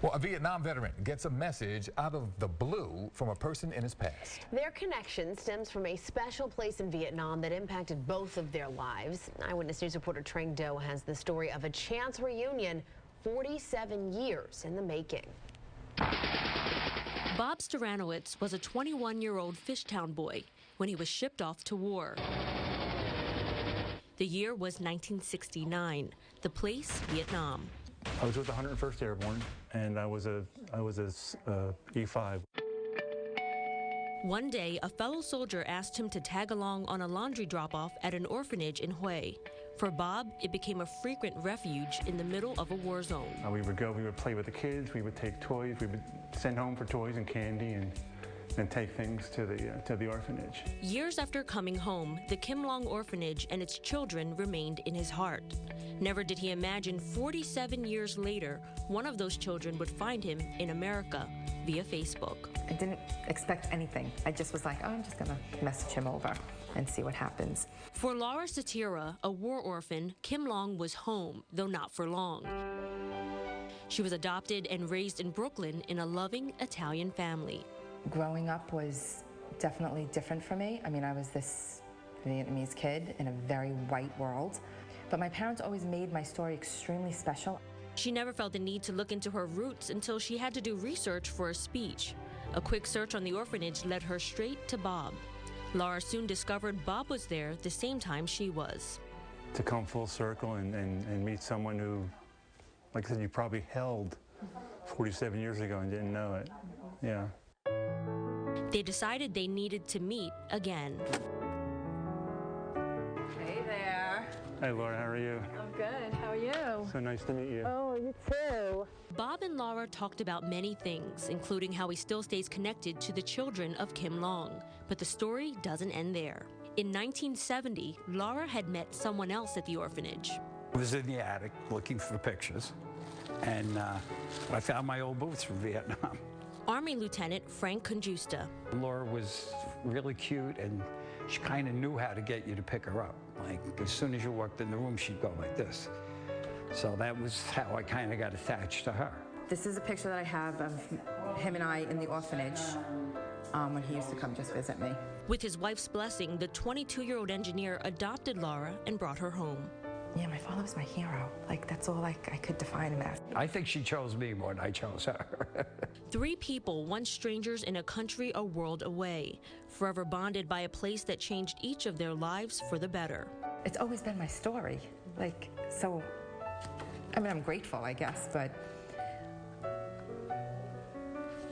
Well, a Vietnam veteran gets a message out of the blue from a person in his past. Their connection stems from a special place in Vietnam that impacted both of their lives. Eyewitness News reporter Trang Do has the story of a chance reunion 47 years in the making. Bob Staranowicz was a 21-year-old Fishtown boy when he was shipped off to war. The year was 1969. The place, Vietnam. I was with the 101st Airborne, and I was a E5. One day, a fellow soldier asked him to tag along on a laundry drop-off at an orphanage in Hue. For Bob, it became a frequent refuge in the middle of a war zone. We would play with the kids, we would take toys, we would send home for toys and candy, and take things to the orphanage. Years after coming home, the Kim Long orphanage and its children remained in his heart. Never did he imagine 47 years later, one of those children would find him in America via Facebook. I didn't expect anything. I just was like, oh, I'm just gonna message him over and see what happens. For Laura Satira, a war orphan, Kim Long was home, though not for long. She was adopted and raised in Brooklyn in a loving Italian family. Growing up was definitely different for me. I mean, I was this Vietnamese kid in a very white world, but my parents always made my story extremely special. She never felt the need to look into her roots until she had to do research for a speech. A quick search on the orphanage led her straight to Bob. Laura soon discovered Bob was there the same time she was. To come full circle and meet someone who, like I said, you probably held 47 years ago and didn't know it. Yeah. They decided they needed to meet again. Hey there. Hey, Laura, how are you? I'm good. How are you? So nice to meet you. Oh, you too. Bob and Laura talked about many things, including how he still stays connected to the children of Kim Long. But the story doesn't end there. In 1970, Laura had met someone else at the orphanage. I was in the attic looking for pictures, and I found my old boots from Vietnam. Army Lieutenant Frank Congiusta. Laura was really cute, and she kind of knew how to get you to pick her up. Like, as soon as you walked in the room, she'd go like this. So that was how I kind of got attached to her. This is a picture that I have of him and I in the orphanage when he used to come just visit me. With his wife's blessing, the 22-year-old engineer adopted Laura and brought her home. Yeah, my father was my hero. Like, that's all I could define him as. I think she chose me more than I chose her. 3 people, once strangers in a country a world away, forever bonded by a place that changed each of their lives for the better. It's always been my story. Like, so, I mean, I'm grateful, I guess, but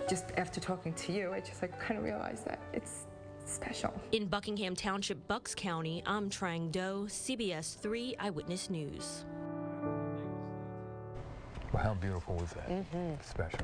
just after talking to you, I just kind of realized that it's special. In Buckingham Township, Bucks County, I'm Trang Do, CBS 3 Eyewitness News. Well, how beautiful was that? Special.